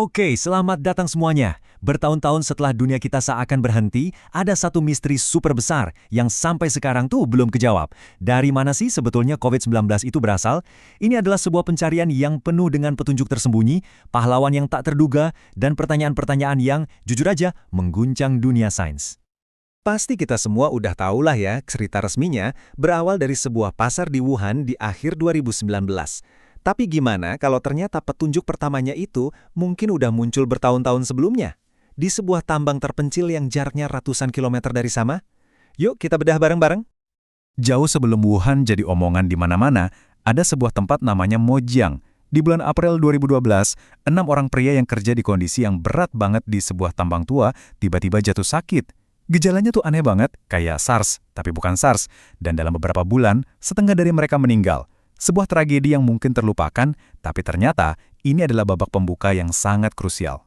Oke, selamat datang semuanya. Bertahun-tahun setelah dunia kita seakan berhenti, ada satu misteri super besar yang sampai sekarang tuh belum kejawab. Dari mana sih sebetulnya COVID-19 itu berasal? Ini adalah sebuah pencarian yang penuh dengan petunjuk tersembunyi, pahlawan yang tak terduga, dan pertanyaan-pertanyaan yang, jujur aja, mengguncang dunia sains. Pasti kita semua udah tahu lah ya, cerita resminya berawal dari sebuah pasar di Wuhan di akhir 2019. Tapi gimana kalau ternyata petunjuk pertamanya itu mungkin udah muncul bertahun-tahun sebelumnya? Di sebuah tambang terpencil yang jaraknya ratusan kilometer dari sana? Yuk kita bedah bareng-bareng. Jauh sebelum Wuhan jadi omongan di mana-mana, ada sebuah tempat namanya Mojiang. Di bulan April 2012, 6 orang pria yang kerja di kondisi yang berat banget di sebuah tambang tua tiba-tiba jatuh sakit. Gejalanya tuh aneh banget, kayak SARS, tapi bukan SARS. Dan dalam beberapa bulan, setengah dari mereka meninggal. Sebuah tragedi yang mungkin terlupakan, tapi ternyata ini adalah babak pembuka yang sangat krusial.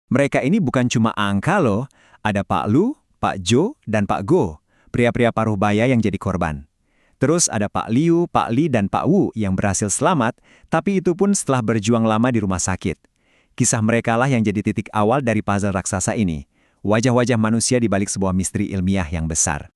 Mereka ini bukan cuma angka loh, ada Pak Lu, Pak Jo, dan Pak Go, pria-pria paruh baya yang jadi korban. Terus ada Pak Liu, Pak Li, dan Pak Wu yang berhasil selamat, tapi itu pun setelah berjuang lama di rumah sakit. Kisah mereka lah yang jadi titik awal dari puzzle raksasa ini, wajah-wajah manusia di balik sebuah misteri ilmiah yang besar.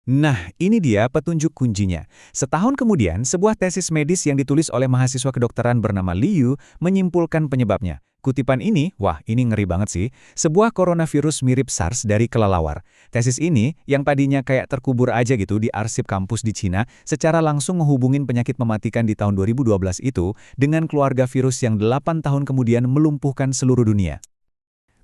Nah, ini dia petunjuk kuncinya. Setahun kemudian, sebuah tesis medis yang ditulis oleh mahasiswa kedokteran bernama Liu menyimpulkan penyebabnya. Kutipan ini, wah ini ngeri banget sih, sebuah coronavirus mirip SARS dari kelelawar. Tesis ini, yang tadinya kayak terkubur aja gitu di arsip kampus di Cina, secara langsung menghubungin penyakit mematikan di tahun 2012 itu dengan keluarga virus yang 8 tahun kemudian melumpuhkan seluruh dunia.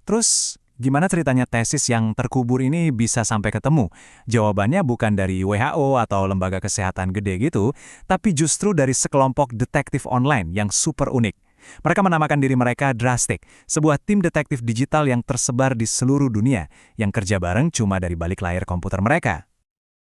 Terus, gimana ceritanya tesis yang terkubur ini bisa sampai ketemu? Jawabannya bukan dari WHO atau lembaga kesehatan gede gitu, tapi justru dari sekelompok detektif online yang super unik. Mereka menamakan diri mereka Drastic, sebuah tim detektif digital yang tersebar di seluruh dunia, yang kerja bareng cuma dari balik layar komputer mereka.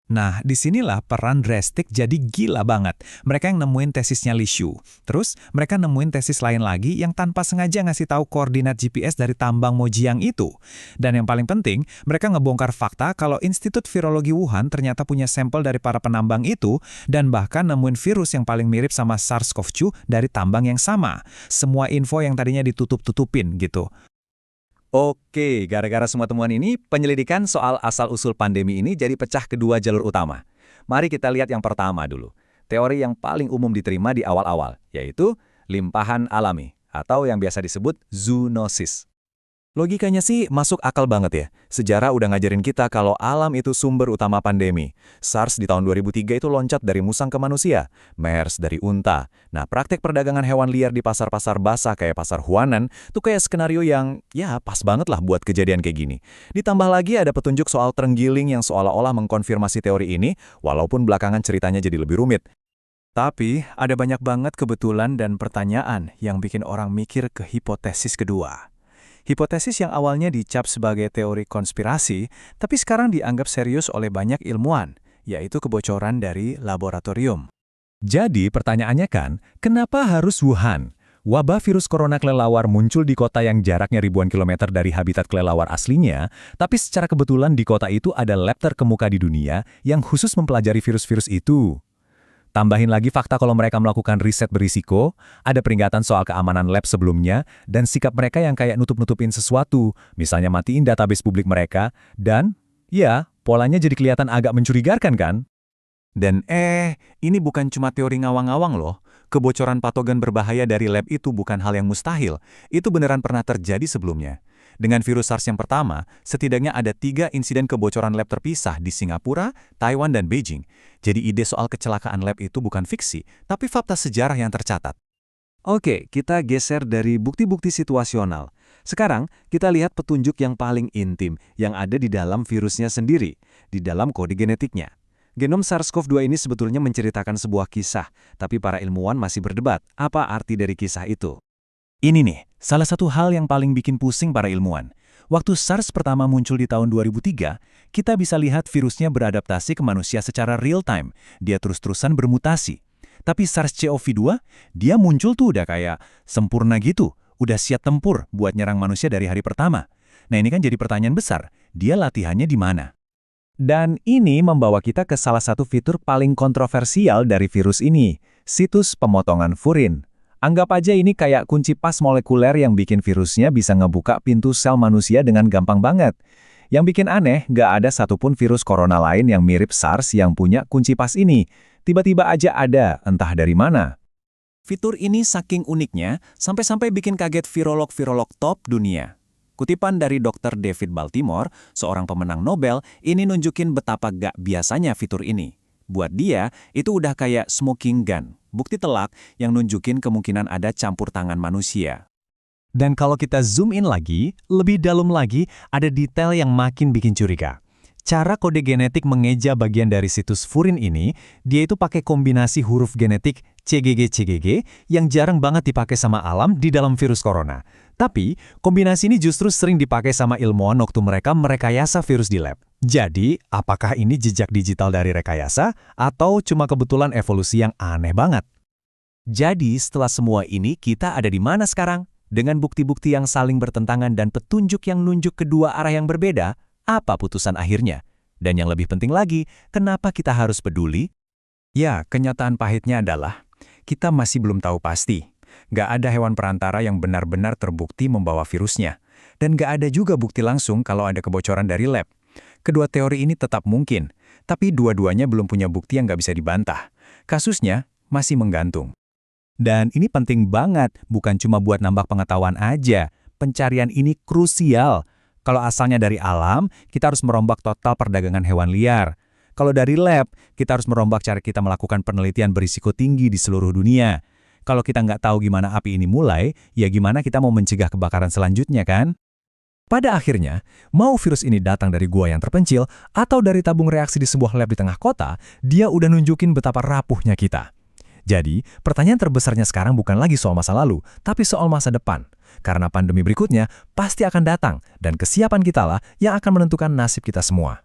Nah, disinilah peran Drastic jadi gila banget. Mereka yang nemuin tesisnya Li Shu. Terus, mereka nemuin tesis lain lagi yang tanpa sengaja ngasih tahu koordinat GPS dari tambang Mojiang itu. Dan yang paling penting, mereka ngebongkar fakta kalau Institut Virologi Wuhan ternyata punya sampel dari para penambang itu dan bahkan nemuin virus yang paling mirip sama SARS-CoV-2 dari tambang yang sama. Semua info yang tadinya ditutup-tutupin gitu. Oke, gara-gara semua temuan ini, penyelidikan soal asal-usul pandemi ini jadi pecah kedua jalur utama. Mari kita lihat yang pertama dulu. Teori yang paling umum diterima di awal-awal, yaitu limpahan alami, atau yang biasa disebut zoonosis. Logikanya sih masuk akal banget ya. Sejarah udah ngajarin kita kalau alam itu sumber utama pandemi. SARS di tahun 2003 itu loncat dari musang ke manusia, MERS dari unta. Nah, praktek perdagangan hewan liar di pasar-pasar basah kayak pasar Huanan tuh kayak skenario yang ya pas banget lah buat kejadian kayak gini. Ditambah lagi ada petunjuk soal terenggiling yang seolah-olah mengkonfirmasi teori ini, walaupun belakangan ceritanya jadi lebih rumit. Tapi, ada banyak banget kebetulan dan pertanyaan yang bikin orang mikir ke hipotesis kedua. Hipotesis yang awalnya dicap sebagai teori konspirasi, tapi sekarang dianggap serius oleh banyak ilmuwan, yaitu kebocoran dari laboratorium. Jadi pertanyaannya kan, kenapa harus Wuhan? Wabah virus corona kelelawar muncul di kota yang jaraknya ribuan kilometer dari habitat kelelawar aslinya, tapi secara kebetulan di kota itu ada lab terkemuka di dunia yang khusus mempelajari virus-virus itu. Tambahin lagi fakta kalau mereka melakukan riset berisiko, ada peringatan soal keamanan lab sebelumnya, dan sikap mereka yang kayak nutup-nutupin sesuatu, misalnya matiin database publik mereka, dan, ya, polanya jadi kelihatan agak mencurigakan kan? Dan ini bukan cuma teori ngawang-ngawang loh. Kebocoran patogen berbahaya dari lab itu bukan hal yang mustahil. Itu beneran pernah terjadi sebelumnya. Dengan virus SARS yang pertama, setidaknya ada 3 insiden kebocoran lab terpisah di Singapura, Taiwan, dan Beijing. Jadi ide soal kecelakaan lab itu bukan fiksi, tapi fakta sejarah yang tercatat. Oke, kita geser dari bukti-bukti situasional. Sekarang, kita lihat petunjuk yang paling intim, yang ada di dalam virusnya sendiri, di dalam kode genetiknya. Genom SARS-CoV-2 ini sebetulnya menceritakan sebuah kisah, tapi para ilmuwan masih berdebat apa arti dari kisah itu. Ini nih, salah satu hal yang paling bikin pusing para ilmuwan. Waktu SARS pertama muncul di tahun 2003, kita bisa lihat virusnya beradaptasi ke manusia secara real-time. Dia terus-terusan bermutasi. Tapi SARS-CoV-2, dia muncul tuh udah kayak sempurna gitu. Udah siap tempur buat nyerang manusia dari hari pertama. Nah ini kan jadi pertanyaan besar, dia latihannya di mana? Dan ini membawa kita ke salah satu fitur paling kontroversial dari virus ini, situs pemotongan furin. Anggap aja ini kayak kunci pas molekuler yang bikin virusnya bisa ngebuka pintu sel manusia dengan gampang banget. Yang bikin aneh, nggak ada satupun virus corona lain yang mirip SARS yang punya kunci pas ini. Tiba-tiba aja ada, entah dari mana. Fitur ini saking uniknya, sampai-sampai bikin kaget virolog-virolog top dunia. Kutipan dari Dr. David Baltimore, seorang pemenang Nobel, ini nunjukin betapa gak biasanya fitur ini. Buat dia, itu udah kayak smoking gun, bukti telak yang nunjukin kemungkinan ada campur tangan manusia. Dan kalau kita zoom in lagi, lebih dalam lagi, ada detail yang makin bikin curiga. Cara kode genetik mengeja bagian dari situs furin ini, dia itu pakai kombinasi huruf genetik CGG-CGG yang jarang banget dipakai sama alam di dalam virus corona. Tapi, kombinasi ini justru sering dipakai sama ilmuwan waktu mereka merekayasa virus di lab. Jadi, apakah ini jejak digital dari rekayasa, atau cuma kebetulan evolusi yang aneh banget? Jadi, setelah semua ini, kita ada di mana sekarang? Dengan bukti-bukti yang saling bertentangan dan petunjuk yang nunjuk kedua arah yang berbeda, apa putusan akhirnya? Dan yang lebih penting lagi, kenapa kita harus peduli? Ya, kenyataan pahitnya adalah kita masih belum tahu pasti. Nggak ada hewan perantara yang benar-benar terbukti membawa virusnya. Dan nggak ada juga bukti langsung kalau ada kebocoran dari lab. Kedua teori ini tetap mungkin, tapi dua-duanya belum punya bukti yang nggak bisa dibantah. Kasusnya masih menggantung. Dan ini penting banget, bukan cuma buat nambah pengetahuan aja. Pencarian ini krusial. Kalau asalnya dari alam, kita harus merombak total perdagangan hewan liar. Kalau dari lab, kita harus merombak cara kita melakukan penelitian berisiko tinggi di seluruh dunia. Kalau kita nggak tahu gimana api ini mulai, ya gimana kita mau mencegah kebakaran selanjutnya kan? Pada akhirnya, mau virus ini datang dari gua yang terpencil atau dari tabung reaksi di sebuah lab di tengah kota, dia udah nunjukin betapa rapuhnya kita. Jadi, pertanyaan terbesarnya sekarang bukan lagi soal masa lalu, tapi soal masa depan. Karena pandemi berikutnya pasti akan datang, dan kesiapan kita lah yang akan menentukan nasib kita semua.